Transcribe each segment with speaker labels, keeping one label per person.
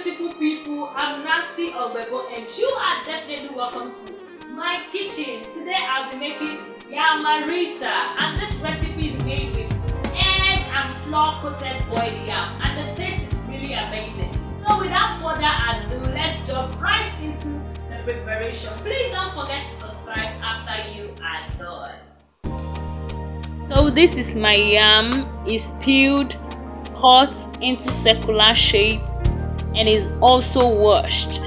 Speaker 1: beautiful people. I'm Nancy Ogbebo and you are definitely welcome to my kitchen. Today I'll be making Yamarita, and this recipe is made with egg and flour coated boiled yam, and the taste is really amazing. So without further ado, let's jump right into the preparation. Please don't forget to subscribe after you are done. So this is my yam. It's peeled, cut into circular shape, and is also washed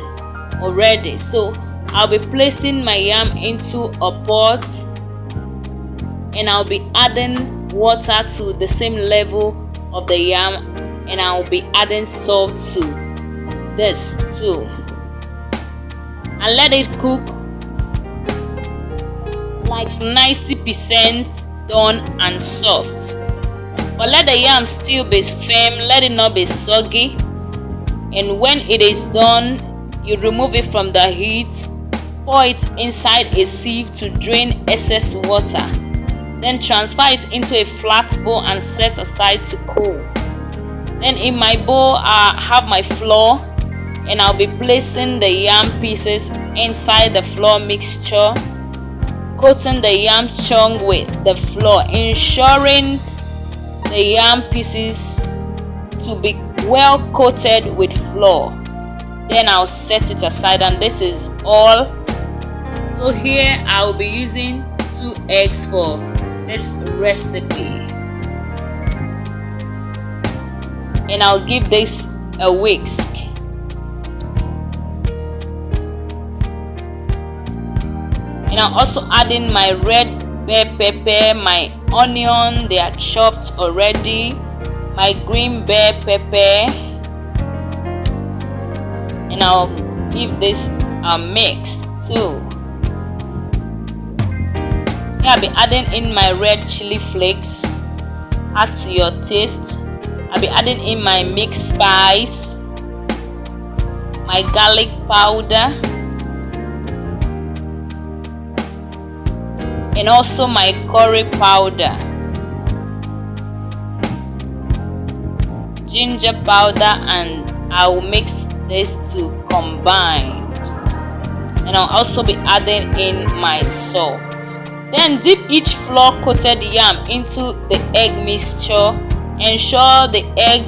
Speaker 1: already. So I'll be placing my yam into a pot and I'll be adding water to the same level of the yam, and I'll be adding salt to this too, and let it cook like 90% done and soft. But let the yam still be firm, let it not be soggy. And when it is done, you remove it from the heat, pour it inside a sieve to drain excess water. Then transfer it into a flat bowl and set aside to cool. Then in my bowl I have my flour, and I'll be placing the yam pieces inside the flour mixture, coating the yam chunk with the flour, ensuring the yam pieces to be well coated with flour. Then I'll set it aside, and this is all. So here I'll be using 2 eggs for this recipe, and I'll give this a whisk. And I'll also add in my red bell pepper, my onion, they are chopped already, my green bell pepper, and I'll give this a mix too. Here I'll be adding in my red chili flakes, add to your taste. I'll be adding in my mixed spice, my garlic powder, and also my curry powder, ginger powder, and I will mix this to combine. And I'll also be adding in my salt. Then dip each flour coated yam into the egg mixture. Ensure the egg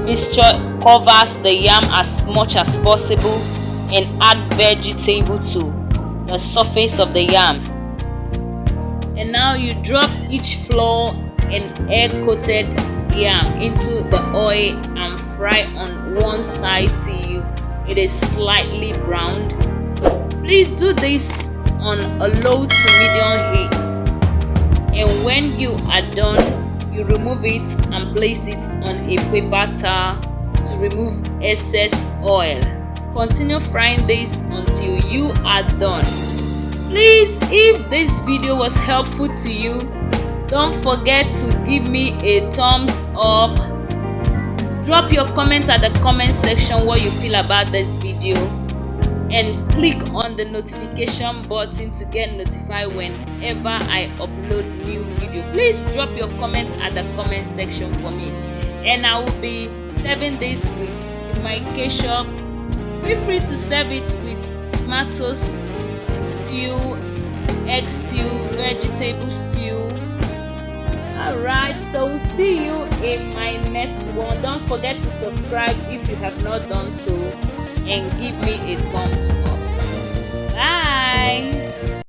Speaker 1: mixture covers the yam as much as possible, and add vegetable to the surface of the yam. And now you drop each flour and egg coated yam into the oil and fry on one side till it is slightly browned. Please do this on a low to medium heat, and when you are done, you remove it and place it on a paper towel to remove excess oil. Continue frying this until you are done. Please, if this video was helpful to you, don't forget to give me a thumbs up. Drop your comment at the comment section what you feel about this video, and click on the notification button to get notified whenever I upload new video. Please drop your comment at the comment section for me, and I will be serving this with my ketchup. Feel free to serve it with tomatoes stew, egg stew, vegetable stew. Alright, so we'll see you in my next one. Don't forget to subscribe if you have not done so, and give me a thumbs up.